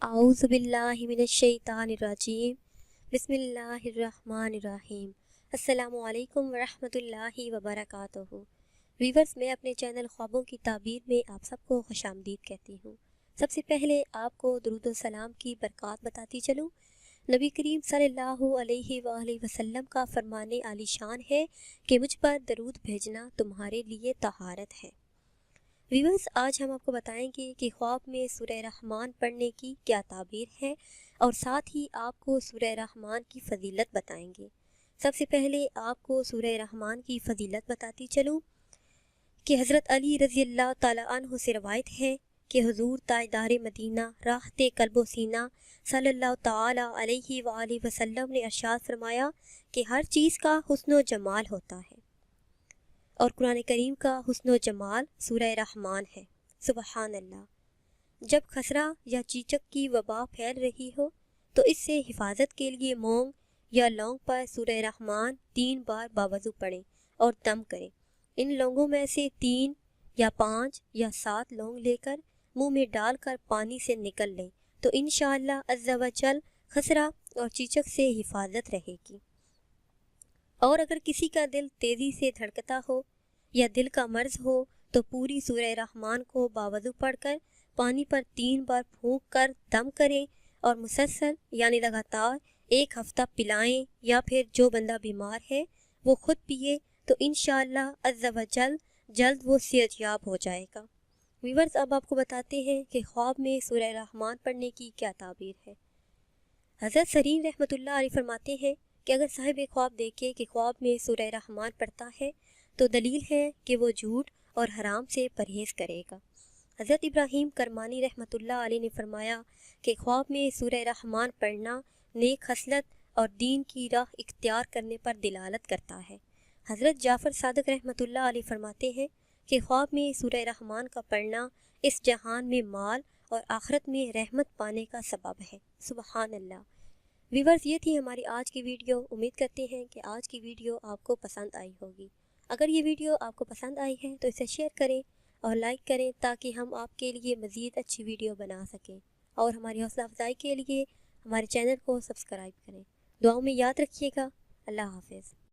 اعوذ باللہ من الشیطان الرجیم بسم اللہ الرحمن الرحیم۔ السلام علیکم ورحمۃ اللہ وبرکاتہ۔ ویورز، میں اپنے چینل خوابوں کی تعبیر میں آپ سب کو خوش آمدید کہتی ہوں۔ سب سے پہلے آپ کو درود و سلام کی برکات بتاتی چلوں۔ نبی کریم صلی اللہ علیہ وآلہ وسلم کا فرمان عالی شان ہے کہ مجھ پر درود بھیجنا تمہارے لیے طہارت ہے۔ ویورز، آج ہم آپ کو بتائیں گے کہ خواب میں سورہ رحمان پڑھنے کی کیا تعبیر ہے، اور ساتھ ہی آپ کو سورہ رحمان کی فضیلت بتائیں گے۔ سب سے پہلے آپ کو سورہ رحمان کی فضیلت بتاتی چلوں کہ حضرت علی رضی اللہ تعالیٰ عنہ سے روایت ہے کہ حضور تاجدار مدینہ راحت قلب و سینہ صلی اللہ تعالیٰ علیہ وآلہ وسلم نے ارشاد فرمایا کہ ہر چیز کا حسن و جمال ہوتا ہے، اور قرآن کریم کا حسن و جمال سورہ رحمان ہے۔ سبحان اللہ۔ جب خسرہ یا چیچک کی وبا پھیل رہی ہو تو اس سے حفاظت کے لیے مونگ یا لونگ پر سورہ رحمان 3 بار باوضو پڑھیں اور دم کریں۔ ان لونگوں میں سے 3 یا 5 یا 7 لونگ لے کر منہ میں ڈال کر پانی سے نکل لیں تو انشاءاللہ عز و جل خسرہ اور چیچک سے حفاظت رہے گی۔ اور اگر کسی کا دل تیزی سے دھڑکتا ہو یا دل کا مرض ہو تو پوری سورہ رحمان کو باوضو پڑھ کر پانی پر 3 بار پھونک کر دم کریں اور مسلسل یعنی لگاتار 1 ہفتہ پلائیں، یا پھر جو بندہ بیمار ہے وہ خود پیے تو انشاءاللہ عز و جل جلد وہ صحت یاب ہو جائے گا۔ ویورز، اب آپ کو بتاتے ہیں کہ خواب میں سورہ رحمان پڑھنے کی کیا تعبیر ہے۔ حضرت سرین رحمۃ اللہ علیہ فرماتے ہیں کہ اگر صاحب خواب دیکھے کہ خواب میں سورہ رحمان پڑھتا ہے تو دلیل ہے کہ وہ جھوٹ اور حرام سے پرہیز کرے گا۔ حضرت ابراہیم کرمانی رحمۃ اللہ علیہ نے فرمایا کہ خواب میں سورہ رحمان پڑھنا نیک خصلت اور دین کی راہ اختیار کرنے پر دلالت کرتا ہے۔ حضرت جعفر صادق رحمۃ اللہ علیہ فرماتے ہیں کہ خواب میں سورہ رحمان کا پڑھنا اس جہان میں مال اور آخرت میں رحمت پانے کا سبب ہے۔ سبحان اللہ۔ ویورز، یہ تھی ہماری آج کی ویڈیو۔ امید کرتے ہیں کہ آج کی ویڈیو آپ کو پسند آئی ہوگی۔ اگر یہ ویڈیو آپ کو پسند آئی ہے تو اسے شیئر کریں اور لائک کریں تاکہ ہم آپ کے لیے مزید اچھی ویڈیو بنا سکیں، اور ہماری حوصلہ افزائی کے لیے ہمارے چینل کو سبسکرائب کریں۔ دعاؤں میں یاد رکھیے گا۔ اللہ حافظ۔